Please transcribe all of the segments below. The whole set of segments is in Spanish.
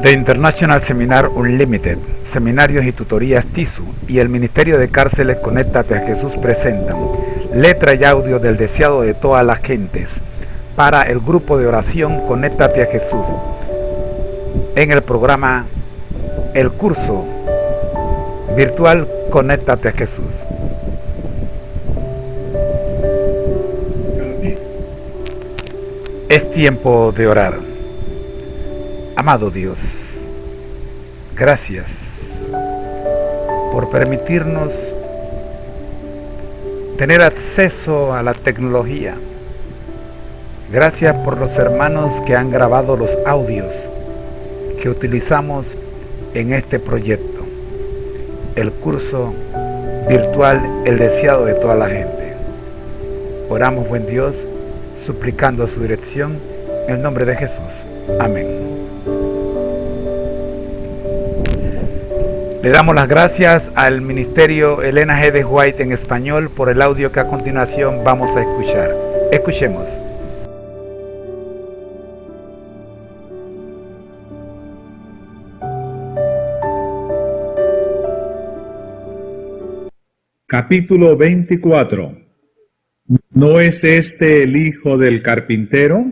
The International Seminar Unlimited, seminarios y tutorías TISU y el Ministerio de Cárceles Conéctate a Jesús presentan letra y audio del deseado de todas las gentes para el grupo de oración Conéctate a Jesús en el programa El Curso Virtual Conéctate a Jesús. Es tiempo de orar. Amado Dios, gracias por permitirnos tener acceso a la tecnología. Gracias por los hermanos que han grabado los audios que utilizamos en este proyecto, el curso virtual El Deseado de toda la gente. Oramos, buen Dios, suplicando su dirección en el nombre de Jesús. Amén. Le damos las gracias al Ministerio Elena G. de White en español por el audio que a continuación vamos a escuchar. Escuchemos. Capítulo 24. ¿No es este el hijo del carpintero?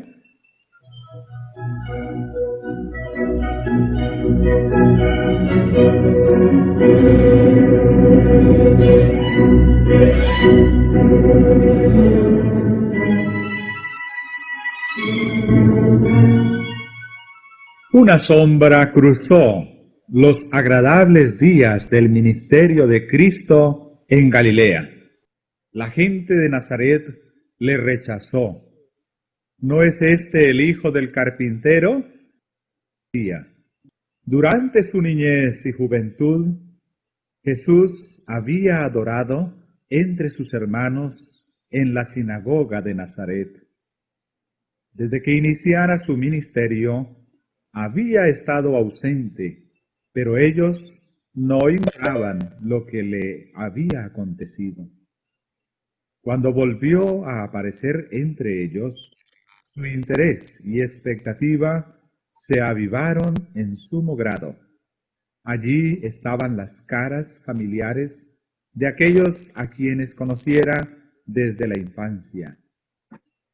Una sombra cruzó los agradables días del ministerio de Cristo en Galilea. La gente de Nazaret le rechazó. ¿No es este el hijo del carpintero? Durante su niñez y juventud, Jesús había adorado entre sus hermanos en la sinagoga de Nazaret. Desde que iniciara su ministerio, había estado ausente, pero ellos no ignoraban lo que le había acontecido. Cuando volvió a aparecer entre ellos, su interés y expectativa se avivaron en sumo grado. Allí estaban las caras familiares de aquellos a quienes conociera desde la infancia.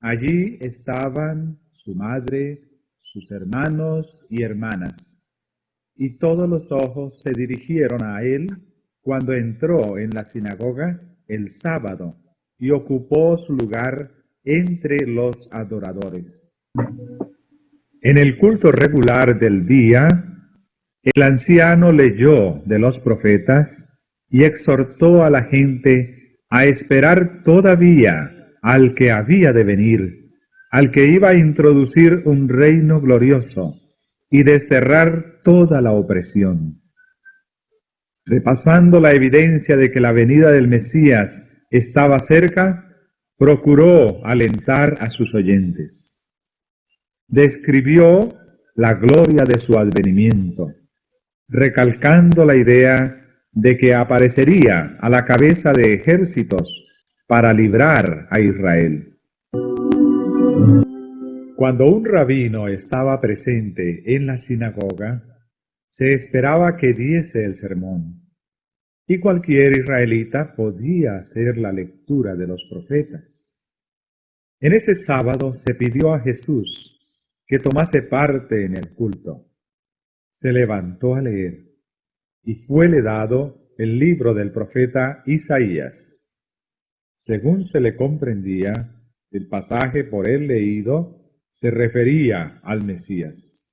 Allí estaban su madre, sus hermanos y hermanas, y todos los ojos se dirigieron a él cuando entró en la sinagoga el sábado y ocupó su lugar entre los adoradores. En el culto regular del día, el anciano leyó de los profetas y exhortó a la gente a esperar todavía al que había de venir, al que iba a introducir un reino glorioso y desterrar toda la opresión. Repasando la evidencia de que la venida del Mesías estaba cerca, procuró alentar a sus oyentes. Describió la gloria de su advenimiento, recalcando la idea de que aparecería a la cabeza de ejércitos para librar a Israel. Cuando un rabino estaba presente en la sinagoga, se esperaba que diese el sermón, y cualquier israelita podía hacer la lectura de los profetas. En ese sábado se pidió a Jesús que tomase parte en el culto. Se levantó a leer, y fuele dado el libro del profeta Isaías. Según se le comprendía, el pasaje por él leído se refería al Mesías.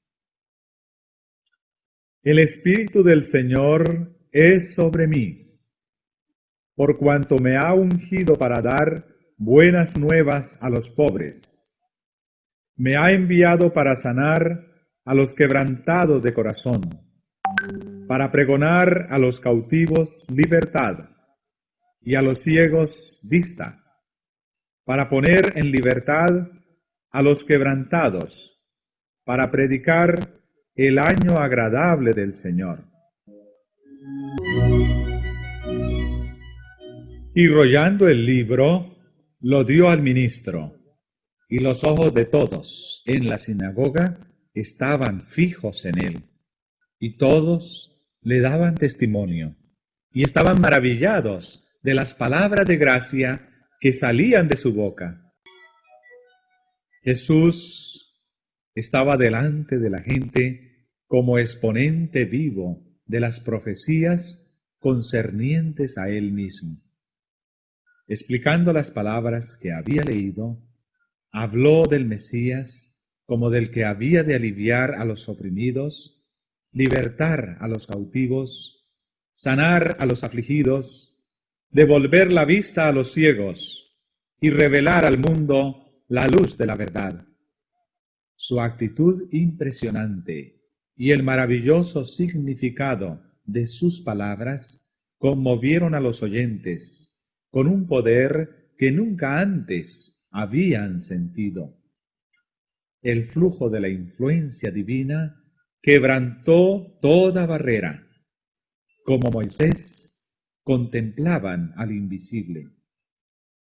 El Espíritu del Señor es sobre mí, por cuanto me ha ungido para dar buenas nuevas a los pobres. Me ha enviado para sanar a los quebrantados de corazón, para pregonar a los cautivos libertad y a los ciegos vista, para poner en libertad a los quebrantados, para predicar el año agradable del Señor. Y rollando el libro, lo dio al ministro, y los ojos de todos en la sinagoga estaban fijos en él. y todos le daban testimonio y estaban maravillados de las palabras de gracia que salían de su boca. Jesús estaba delante de la gente como exponente vivo de las profecías concernientes a él mismo. Explicando las palabras que había leído, habló del Mesías como del que había de aliviar a los oprimidos, libertar a los cautivos, sanar a los afligidos, devolver la vista a los ciegos y revelar al mundo la luz de la verdad. Su actitud impresionante y el maravilloso significado de sus palabras conmovieron a los oyentes con un poder que nunca antes habían sentido. El flujo de la influencia divina quebrantó toda barrera. Como Moisés, contemplaban al invisible.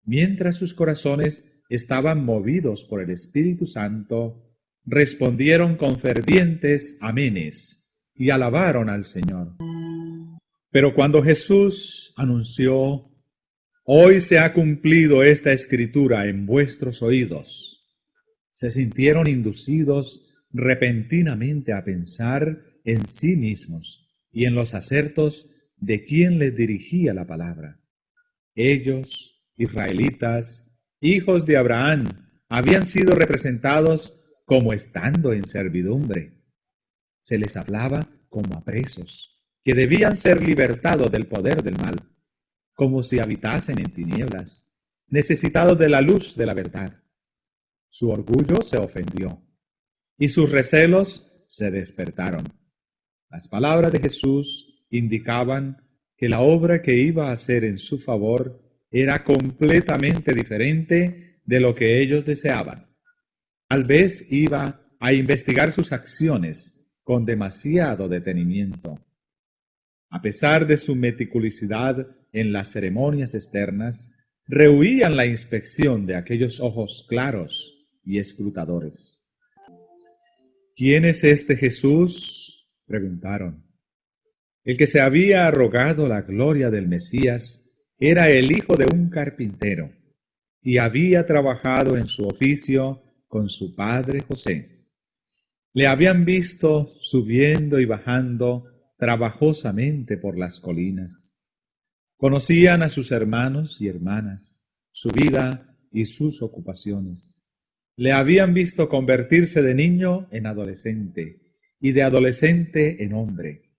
Mientras sus corazones estaban movidos por el Espíritu Santo, respondieron con fervientes amenes y alabaron al Señor. Pero cuando Jesús anunció: «Hoy se ha cumplido esta escritura en vuestros oídos», se sintieron inducidos repentinamente a pensar en sí mismos y en los acertos de quien les dirigía la palabra. Ellos, israelitas, hijos de Abraham, habían sido representados como estando en servidumbre. Se les hablaba como a presos, que debían ser libertados del poder del mal, como si habitasen en tinieblas, necesitados de la luz de la verdad. Su orgullo se ofendió, y sus recelos se despertaron. Las palabras de Jesús indicaban que la obra que iba a hacer en su favor era completamente diferente de lo que ellos deseaban. Tal vez iba a investigar sus acciones con demasiado detenimiento. A pesar de su meticulosidad en las ceremonias externas, rehuían la inspección de aquellos ojos claros y escrutadores. «¿Quién es este Jesús?», preguntaron. El que se había arrogado la gloria del Mesías era el hijo de un carpintero y había trabajado en su oficio con su padre José. Le habían visto subiendo y bajando trabajosamente por las colinas. Conocían a sus hermanos y hermanas, su vida y sus ocupaciones. Le habían visto convertirse de niño en adolescente y de adolescente en hombre.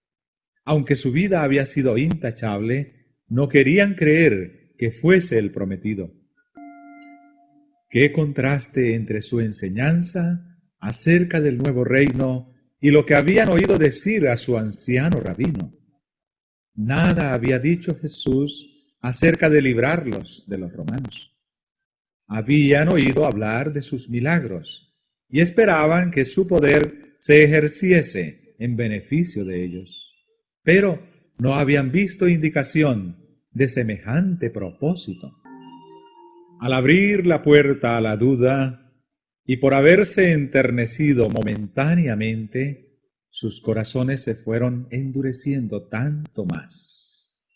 Aunque su vida había sido intachable, no querían creer que fuese el prometido. ¡Qué contraste entre su enseñanza acerca del nuevo reino y lo que habían oído decir a su anciano rabino! Nada había dicho Jesús acerca de librarlos de los romanos. Habían oído hablar de sus milagros y esperaban que su poder se ejerciese en beneficio de ellos. Pero no habían visto indicación de semejante propósito. Al abrir la puerta a la duda y por haberse enternecido momentáneamente, sus corazones se fueron endureciendo tanto más.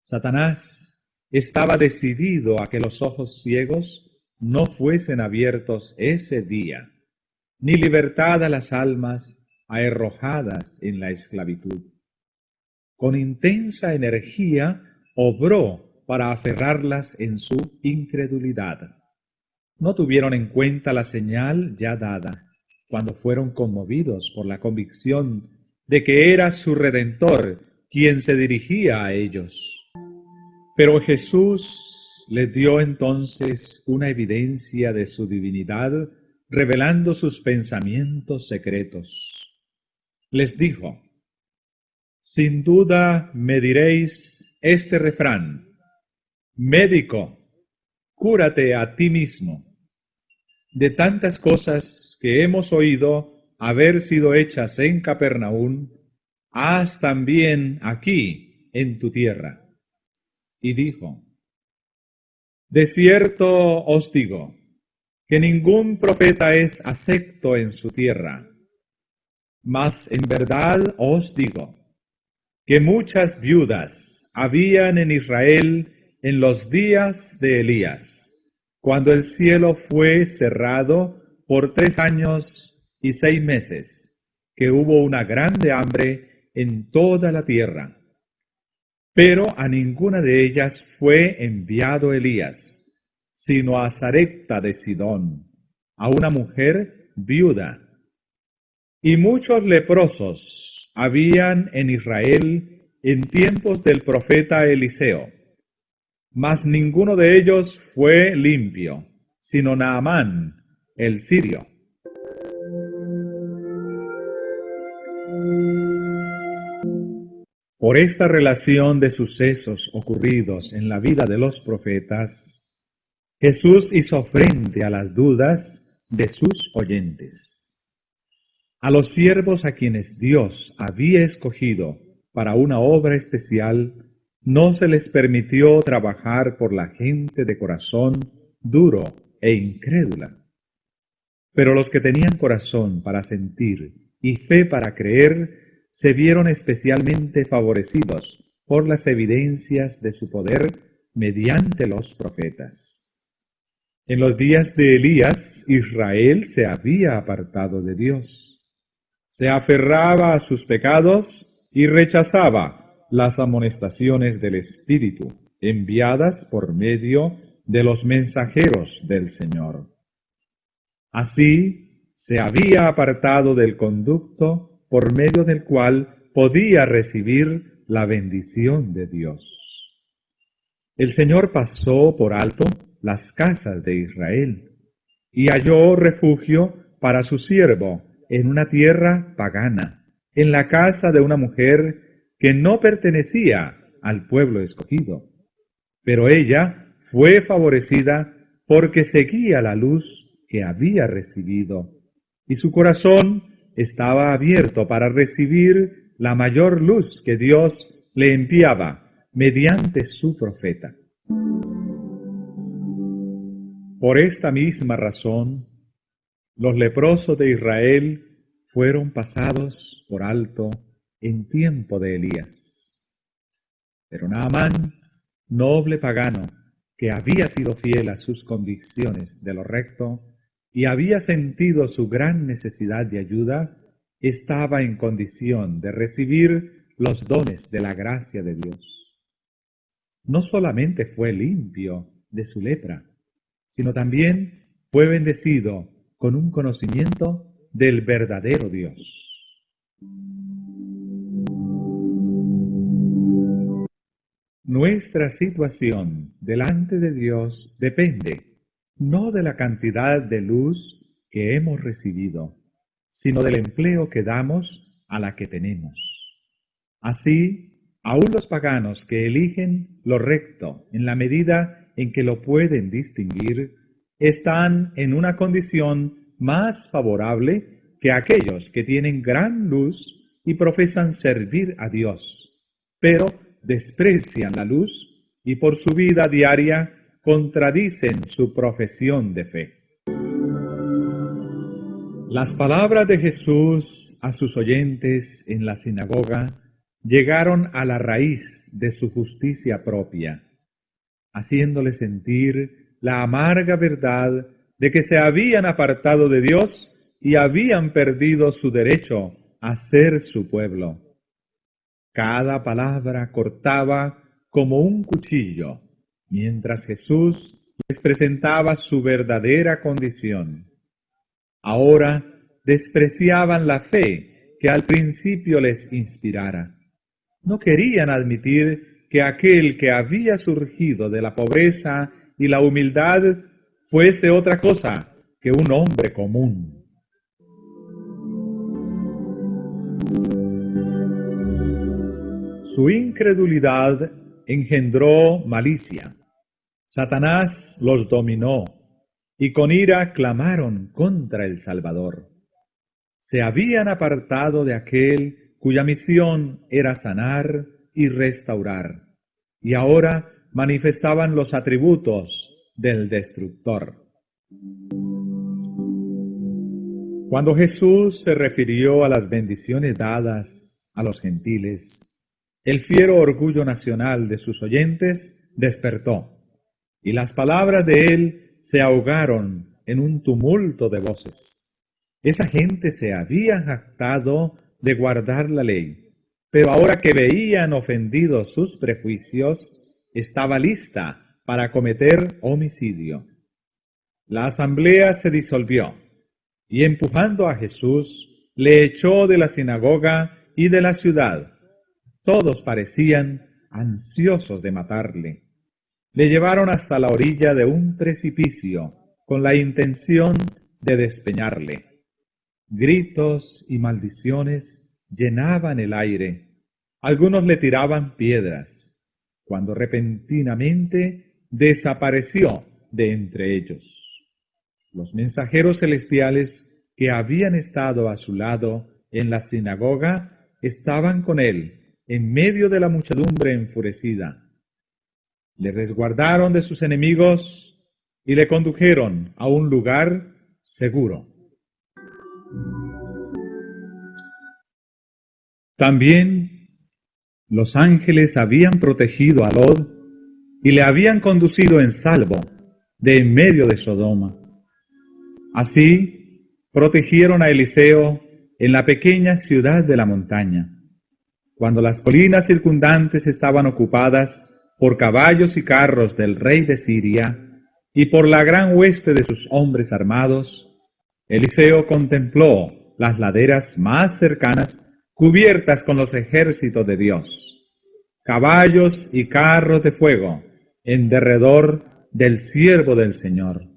Satanás estaba decidido a que los ojos ciegos no fuesen abiertos ese día, ni libertad a las almas arrojadas en la esclavitud. Con intensa energía obró para aferrarlas en su incredulidad. No tuvieron en cuenta la señal ya dada, cuando fueron conmovidos por la convicción de que era su Redentor quien se dirigía a ellos. Pero Jesús les dio entonces una evidencia de su divinidad, revelando sus pensamientos secretos. Les dijo: «Sin duda me diréis este refrán: médico, cúrate a ti mismo. De tantas cosas que hemos oído haber sido hechas en Capernaum, haz también aquí en tu tierra». Y dijo: «De cierto os digo, que ningún profeta es acepto en su tierra. Mas en verdad os digo, que muchas viudas habían en Israel en los días de Elías, cuando el cielo fue cerrado por 3 años y 6 meses, que hubo una grande hambre en toda la tierra. Pero a ninguna de ellas fue enviado Elías, sino a Sarepta de Sidón, a una mujer viuda. Y muchos leprosos habían en Israel en tiempos del profeta Eliseo, mas ninguno de ellos fue limpio, sino Naamán, el sirio. Por esta relación de sucesos ocurridos en la vida de los profetas, Jesús hizo frente a las dudas de sus oyentes. A los siervos a quienes Dios había escogido para una obra especial, no se les permitió trabajar por la gente de corazón duro e incrédula. Pero los que tenían corazón para sentir y fe para creer, se vieron especialmente favorecidos por las evidencias de su poder mediante los profetas. En los días de Elías, Israel se había apartado de Dios. Se aferraba a sus pecados y rechazaba las amonestaciones del Espíritu enviadas por medio de los mensajeros del Señor. Así se había apartado del conducto por medio del cual podía recibir la bendición de Dios. El Señor pasó por alto las casas de Israel y halló refugio para su siervo en una tierra pagana, en la casa de una mujer que no pertenecía al pueblo escogido. Pero ella fue favorecida porque seguía la luz que había recibido, y su corazón estaba abierto para recibir la mayor luz que Dios le enviaba mediante su profeta. Por esta misma razón, los leprosos de Israel fueron pasados por alto en tiempo de Elías. Pero Naamán, noble pagano, que había sido fiel a sus convicciones de lo recto y había sentido su gran necesidad de ayuda, estaba en condición de recibir los dones de la gracia de Dios. No solamente fue limpio de su lepra, sino también fue bendecido con un conocimiento del verdadero Dios. Nuestra situación delante de Dios depende no de la cantidad de luz que hemos recibido, sino del empleo que damos a la que tenemos. Así, aún los paganos que eligen lo recto en la medida en que lo pueden distinguir, están en una condición más favorable que aquellos que tienen gran luz y profesan servir a Dios, pero desprecian la luz y por su vida diaria contradicen su profesión de fe. Las palabras de Jesús a sus oyentes en la sinagoga llegaron a la raíz de su justicia propia, haciéndole sentir la amarga verdad de que se habían apartado de Dios y habían perdido su derecho a ser su pueblo. Cada palabra cortaba como un cuchillo, mientras Jesús les presentaba su verdadera condición. Ahora despreciaban la fe que al principio les inspirara. No querían admitir que aquel que había surgido de la pobreza y la humildad fuese otra cosa que un hombre común. Su incredulidad engendró malicia. Satanás los dominó y con ira clamaron contra el Salvador. Se habían apartado de aquel cuya misión era sanar y restaurar, y ahora manifestaban los atributos del destructor. Cuando Jesús se refirió a las bendiciones dadas a los gentiles, el fiero orgullo nacional de sus oyentes despertó, y las palabras de él se ahogaron en un tumulto de voces. Esa gente se había jactado de guardar la ley, pero ahora que veían ofendidos sus prejuicios, estaba lista para cometer homicidio. La asamblea se disolvió, y empujando a Jesús, le echó de la sinagoga y de la ciudad. Todos parecían ansiosos de matarle. Le llevaron hasta la orilla de un precipicio, con la intención de despeñarle. Gritos y maldiciones llenaban el aire. Algunos le tiraban piedras, cuando repentinamente desapareció de entre ellos. Los mensajeros celestiales que habían estado a su lado en la sinagoga estaban con él en medio de la muchedumbre enfurecida. Le resguardaron de sus enemigos y le condujeron a un lugar seguro. También los ángeles habían protegido a Lot y le habían conducido en salvo de en medio de Sodoma. Así protegieron a Eliseo en la pequeña ciudad de la montaña, cuando las colinas circundantes estaban ocupadas por caballos y carros del rey de Siria y por la gran hueste de sus hombres armados. Eliseo contempló las laderas más cercanas cubiertas con los ejércitos de Dios, caballos y carros de fuego en derredor del siervo del Señor.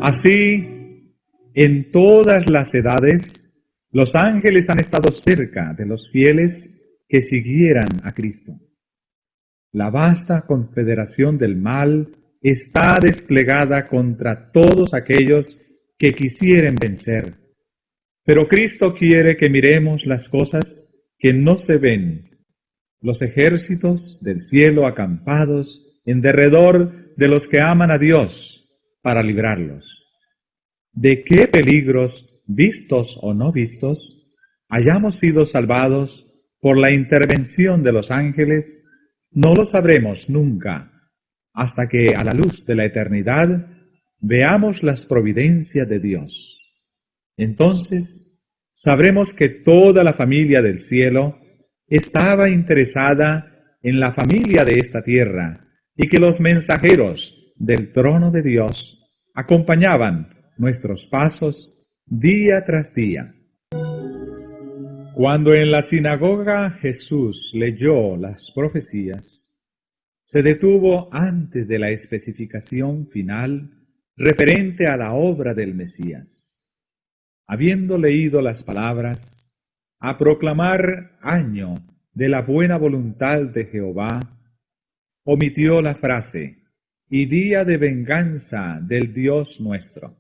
Así, en todas las edades, los ángeles han estado cerca de los fieles que siguieran a Cristo. La vasta confederación del mal está desplegada contra todos aquellos que quisieren vencer. Pero Cristo quiere que miremos las cosas que no se ven, los ejércitos del cielo acampados en derredor de los que aman a Dios para librarlos. ¿De qué peligros, vistos o no vistos, hayamos sido salvados por la intervención de los ángeles? No lo sabremos nunca, hasta que a la luz de la eternidad veamos las providencias de Dios. Entonces sabremos que toda la familia del cielo estaba interesada en la familia de esta tierra y que los mensajeros del trono de Dios acompañaban nuestros pasos día tras día. Cuando en la sinagoga Jesús leyó las profecías, se detuvo antes de la especificación final referente a la obra del Mesías. Habiendo leído las palabras, a proclamar año de la buena voluntad de Jehová, omitió la frase, y día de venganza del Dios nuestro.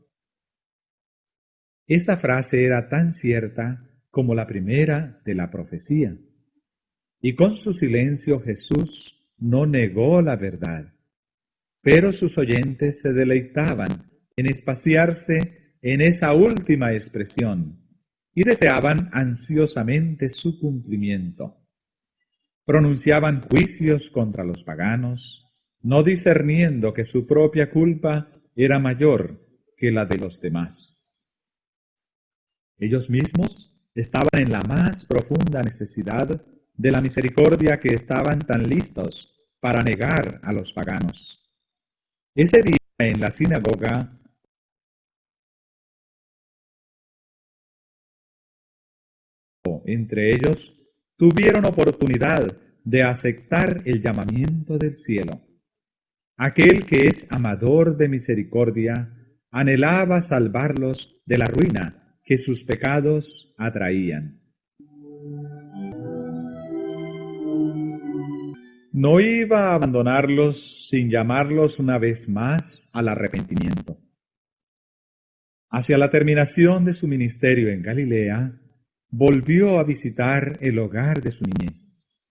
Esta frase era tan cierta como la primera de la profecía, y con su silencio Jesús no negó la verdad, pero sus oyentes se deleitaban en espaciarse en esa última expresión y deseaban ansiosamente su cumplimiento. Pronunciaban juicios contra los paganos, no discerniendo que su propia culpa era mayor que la de los demás. Ellos mismos estaban en la más profunda necesidad de la misericordia que estaban tan listos para negar a los paganos. Ese día en la sinagoga, entre ellos, tuvieron oportunidad de aceptar el llamamiento del cielo. Aquel que es amador de misericordia anhelaba salvarlos de la ruina que sus pecados atraían. No iba a abandonarlos sin llamarlos una vez más al arrepentimiento. Hacia la terminación de su ministerio en Galilea, volvió a visitar el hogar de su niñez.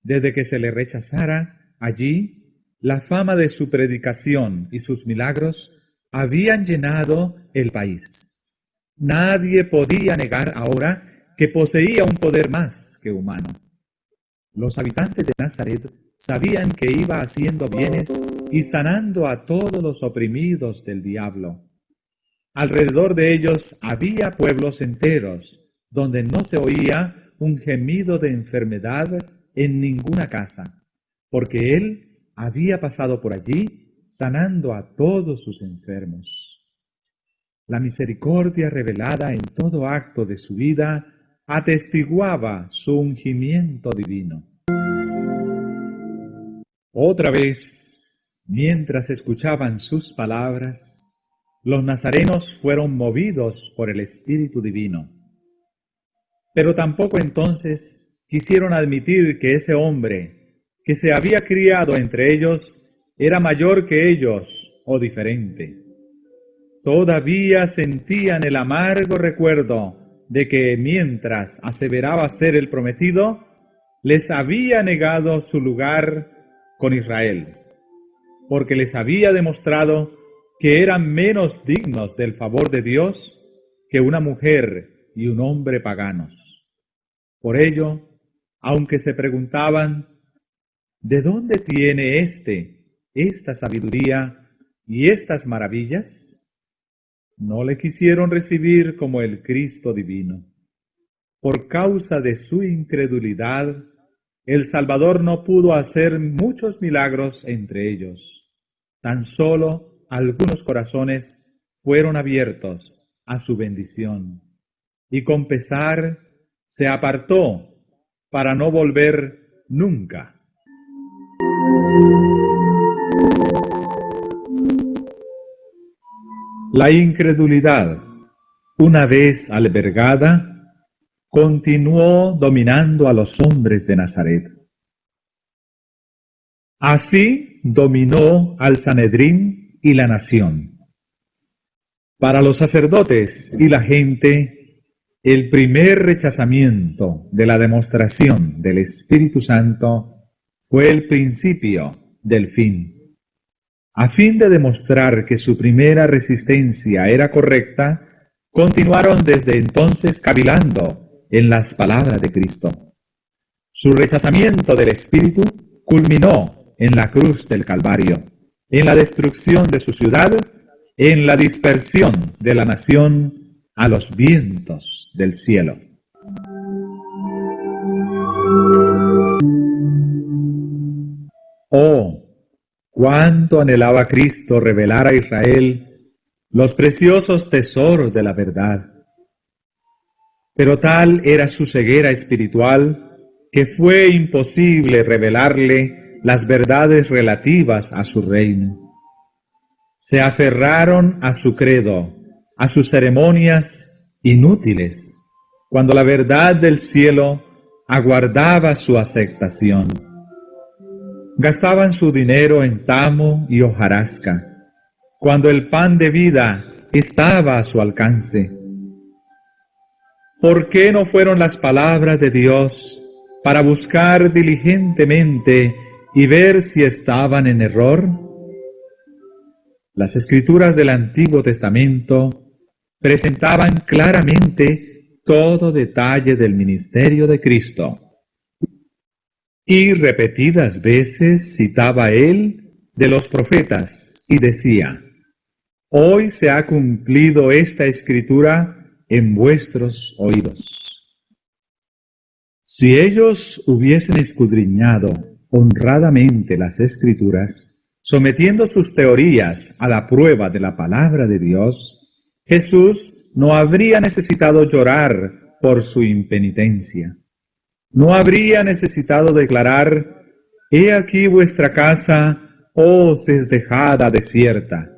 Desde que se le rechazara allí, la fama de su predicación y sus milagros habían llenado el país. Nadie podía negar ahora que poseía un poder más que humano. Los habitantes de Nazaret sabían que iba haciendo bienes y sanando a todos los oprimidos del diablo. Alrededor de ellos había pueblos enteros, donde no se oía un gemido de enfermedad en ninguna casa, porque él había pasado por allí sanando a todos sus enfermos. La misericordia revelada en todo acto de su vida atestiguaba su ungimiento divino. Otra vez, mientras escuchaban sus palabras, los nazarenos fueron movidos por el Espíritu Divino. Pero tampoco entonces quisieron admitir que ese hombre que se había criado entre ellos era mayor que ellos o diferente. Todavía sentían el amargo recuerdo de que mientras aseveraba ser el prometido, les había negado su lugar con Israel, porque les había demostrado que eran menos dignos del favor de Dios que una mujer y un hombre paganos. Por ello, aunque se preguntaban, ¿de dónde tiene esta sabiduría y estas maravillas? No le quisieron recibir como el Cristo divino. Por causa de su incredulidad, el Salvador no pudo hacer muchos milagros entre ellos. Tan solo algunos corazones fueron abiertos a su bendición, y con pesar se apartó para no volver nunca. La incredulidad, una vez albergada, continuó dominando a los hombres de Nazaret. Así dominó al Sanedrín y la nación. Para los sacerdotes y la gente, el primer rechazamiento de la demostración del Espíritu Santo fue el principio del fin. A fin de demostrar que su primera resistencia era correcta, continuaron desde entonces cavilando en las palabras de Cristo. Su rechazamiento del Espíritu culminó en la cruz del Calvario, en la destrucción de su ciudad, en la dispersión de la nación a los vientos del cielo. Oh, cuánto anhelaba Cristo revelar a Israel los preciosos tesoros de la verdad. Pero tal era su ceguera espiritual que fue imposible revelarle las verdades relativas a su reino. Se aferraron a su credo, a sus ceremonias inútiles, cuando la verdad del cielo aguardaba su aceptación. Gastaban su dinero en tamo y hojarasca, cuando el pan de vida estaba a su alcance. ¿Por qué no fueron las palabras de Dios para buscar diligentemente y ver si estaban en error? Las escrituras del Antiguo Testamento presentaban claramente todo detalle del ministerio de Cristo, y repetidas veces citaba él de los profetas y decía: hoy se ha cumplido esta escritura en vuestros oídos. Si ellos hubiesen escudriñado honradamente las Escrituras, sometiendo sus teorías a la prueba de la palabra de Dios, Jesús no habría necesitado llorar por su impenitencia. No habría necesitado declarar: he aquí vuestra casa os es dejada desierta.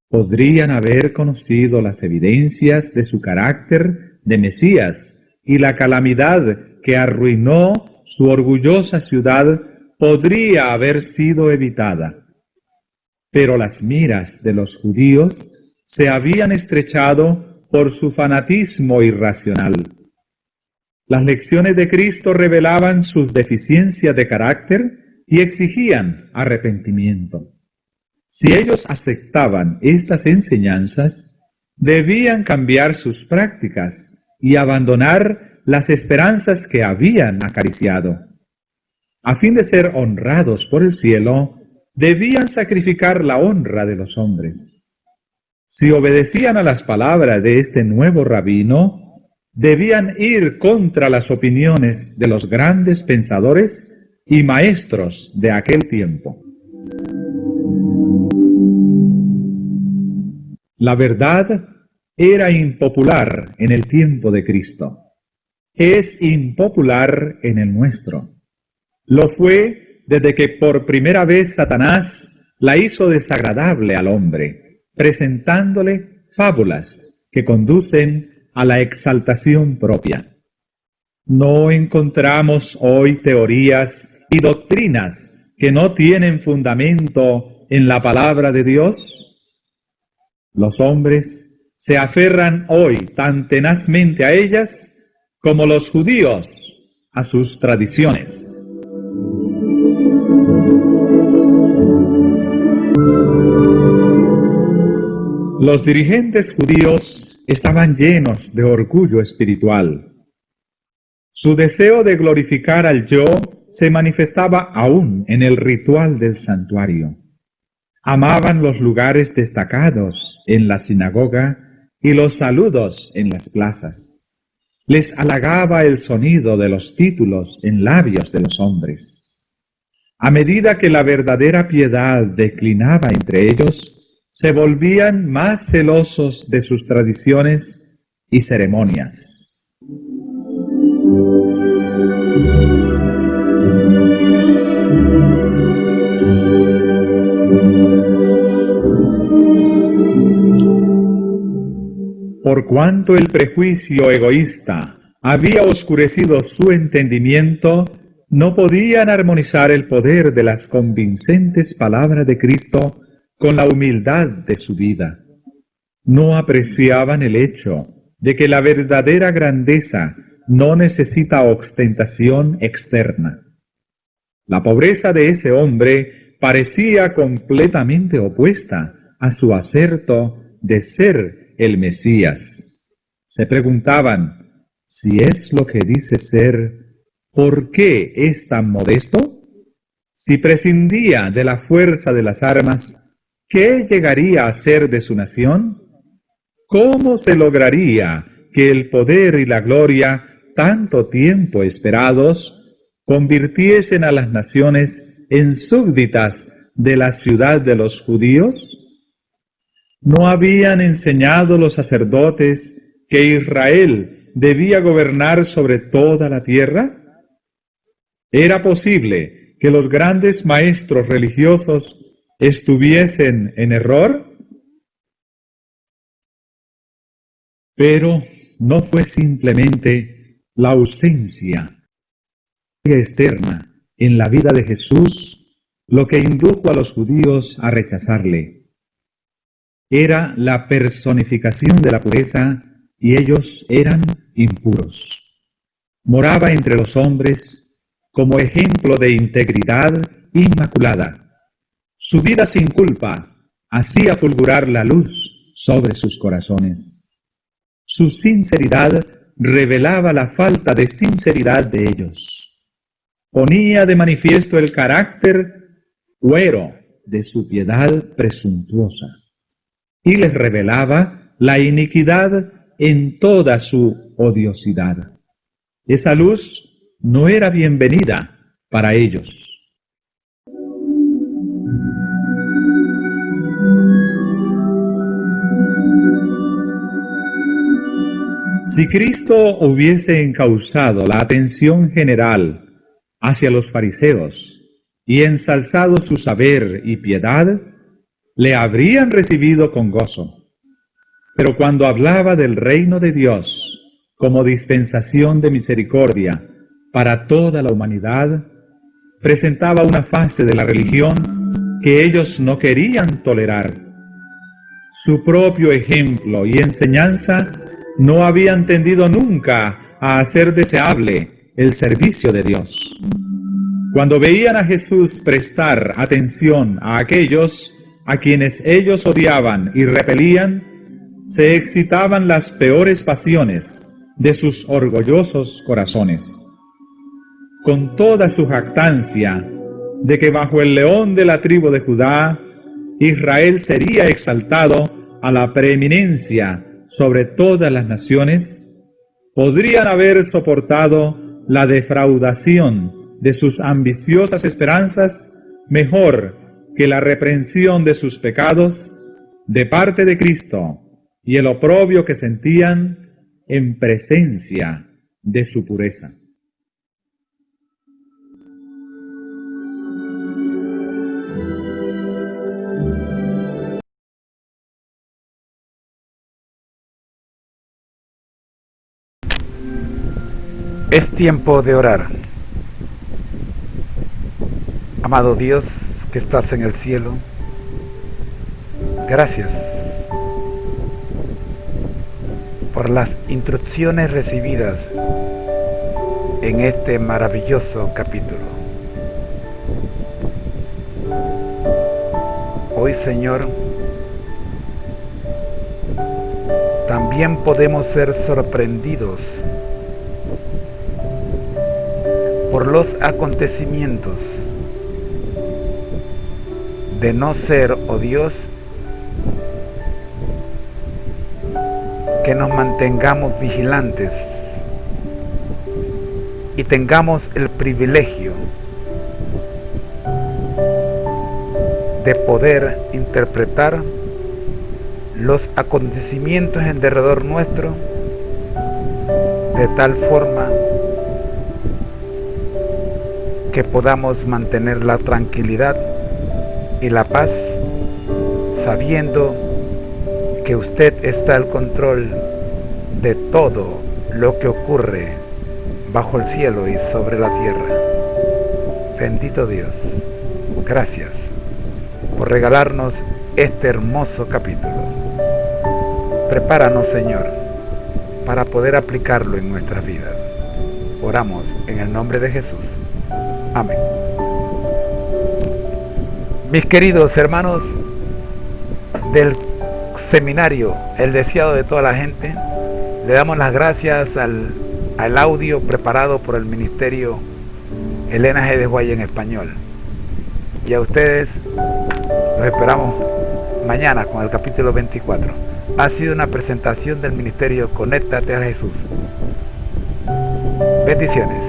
Podrían haber conocido las evidencias de su carácter de Mesías, y la calamidad que arruinó su orgullosa ciudad podría haber sido evitada. Pero las miras de los judíos se habían estrechado por su fanatismo irracional. Las lecciones de Cristo revelaban sus deficiencias de carácter y exigían arrepentimiento. Si ellos aceptaban estas enseñanzas, debían cambiar sus prácticas y abandonar las esperanzas que habían acariciado. A fin de ser honrados por el cielo, debían sacrificar la honra de los hombres. Si obedecían a las palabras de este nuevo rabino, debían ir contra las opiniones de los grandes pensadores y maestros de aquel tiempo. La verdad era impopular en el tiempo de Cristo. Es impopular en el nuestro. Lo fue desde que por primera vez Satanás la hizo desagradable al hombre, presentándole fábulas que conducen a la exaltación propia. No encontramos hoy teorías y doctrinas que no tienen fundamento en la palabra de Dios. Los hombres se aferran hoy tan tenazmente a ellas como los judíos a sus tradiciones. Los dirigentes judíos estaban llenos de orgullo espiritual. Su deseo de glorificar al yo se manifestaba aún en el ritual del santuario. Amaban los lugares destacados en la sinagoga y los saludos en las plazas. Les halagaba el sonido de los títulos en labios de los hombres. A medida que la verdadera piedad declinaba entre ellos, se volvían más celosos de sus tradiciones y ceremonias. Por cuanto el prejuicio egoísta había oscurecido su entendimiento, no podían armonizar el poder de las convincentes palabras de Cristo con la humildad de su vida. No apreciaban el hecho de que la verdadera grandeza no necesita ostentación externa. La pobreza de ese hombre parecía completamente opuesta a su aserto de ser el Mesías. Se preguntaban, si es lo que dice ser, ¿por qué es tan modesto? Si prescindía de la fuerza de las armas, ¿qué llegaría a ser de su nación? ¿Cómo se lograría que el poder y la gloria, tanto tiempo esperados, convirtiesen a las naciones en súbditas de la ciudad de los judíos? ¿No habían enseñado los sacerdotes que Israel debía gobernar sobre toda la tierra? ¿Era posible que los grandes maestros religiosos estuviesen en error? Pero no fue simplemente la ausencia externa en la vida de Jesús lo que indujo a los judíos a rechazarle. Era la personificación de la pureza y ellos eran impuros. Moraba entre los hombres como ejemplo de integridad inmaculada. Su vida sin culpa hacía fulgurar la luz sobre sus corazones. Su sinceridad revelaba la falta de sinceridad de ellos. Ponía de manifiesto el carácter huero de su piedad presuntuosa y les revelaba la iniquidad en toda su odiosidad. Esa luz no era bienvenida para ellos. Si Cristo hubiese encauzado la atención general hacia los fariseos y ensalzado su saber y piedad, le habrían recibido con gozo. Pero cuando hablaba del reino de Dios como dispensación de misericordia para toda la humanidad, presentaba una fase de la religión que ellos no querían tolerar. su propio ejemplo y enseñanza, no habían tendido nunca a hacer deseable el servicio de Dios. Cuando veían a Jesús prestar atención a aquellos a quienes ellos odiaban y repelían, se excitaban las peores pasiones de sus orgullosos corazones. Con toda su jactancia de que bajo el león de la tribu de Judá, Israel sería exaltado a la preeminencia sobre todas las naciones, podrían haber soportado la defraudación de sus ambiciosas esperanzas mejor que la reprensión de sus pecados de parte de Cristo y el oprobio que sentían en presencia de su pureza. Es tiempo de orar. Amado Dios que estás en el cielo, gracias por las instrucciones recibidas en este maravilloso capítulo. Hoy, Señor, también podemos ser sorprendidos por los acontecimientos de no ser, oh Dios, que nos mantengamos vigilantes y tengamos el privilegio de poder interpretar los acontecimientos en derredor nuestro de tal forma que podamos mantener la tranquilidad y la paz, sabiendo que usted está al control de todo lo que ocurre bajo el cielo y sobre la tierra. Bendito Dios, gracias por regalarnos este hermoso capítulo. Prepáranos, Señor, para poder aplicarlo en nuestras vidas. Oramos en el nombre de Jesús. Amén. Mis queridos hermanos del seminario El Deseado de Toda la Gente, le damos las gracias al audio preparado por el Ministerio Elena G. de Guay en español. Y a ustedes los esperamos mañana con el capítulo 24. Ha sido una presentación del Ministerio Conéctate a Jesús. Bendiciones.